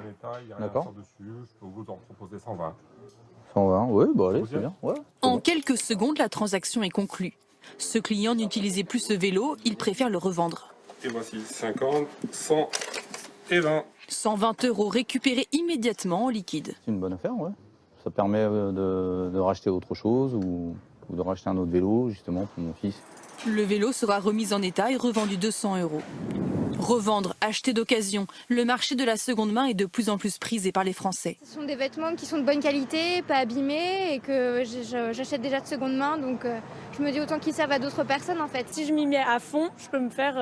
état, il n'y a rien à D'accord. faire dessus. Je peux vous en proposer 120. 120, oui, bah allez, c'est bien. Ouais, c'est En bon. quelques secondes, la transaction est conclue. Ce client n'utilisait plus ce vélo, il préfère le revendre. Et voici 50, 100 et 20. 120 € récupérés immédiatement en liquide. C'est une bonne affaire, ouais. Ça permet de racheter autre chose ou de racheter un autre vélo, justement, pour mon fils. Le vélo sera remis en état et revendu 200 €. Revendre, acheter d'occasion, le marché de la seconde main est de plus en plus prisé par les Français. Ce sont des vêtements qui sont de bonne qualité, pas abîmés et que j'achète déjà de seconde main, donc je me dis autant qu'ils servent à d'autres personnes en fait. Si je m'y mets à fond, je peux me faire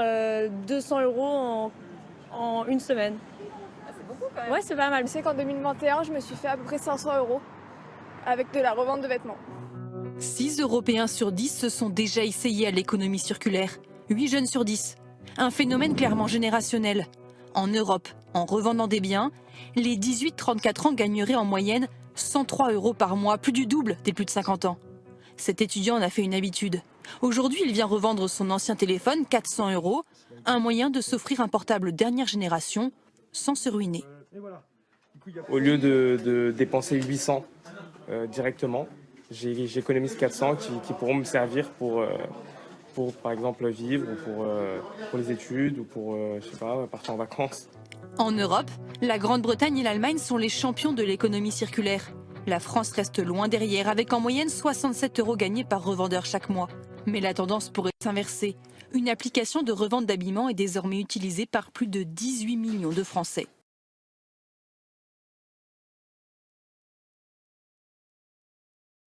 200 € en une semaine. C'est beaucoup quand même. Ouais, c'est pas mal. Je sais qu'en 2021, je me suis fait à peu près 500 € avec de la revente de vêtements. 6 Européens sur 10 se sont déjà essayés à l'économie circulaire. 8 jeunes sur 10. Un phénomène clairement générationnel. En Europe, en revendant des biens, les 18-34 ans gagneraient en moyenne 103 € par mois, plus du double des plus de 50 ans. Cet étudiant en a fait une habitude. Aujourd'hui, il vient revendre son ancien téléphone, 400 €, un moyen de s'offrir un portable dernière génération sans se ruiner. Au lieu de dépenser 800 directement, j'économise 400 qui pourront me servir pour par exemple vivre ou pour les études ou pour je sais pas, partir en vacances. En Europe, la Grande-Bretagne et l'Allemagne sont les champions de l'économie circulaire. La France reste loin derrière, avec en moyenne 67 € gagnés par revendeur chaque mois. Mais la tendance pourrait s'inverser. Une application de revente d'habillement est désormais utilisée par plus de 18 millions de Français.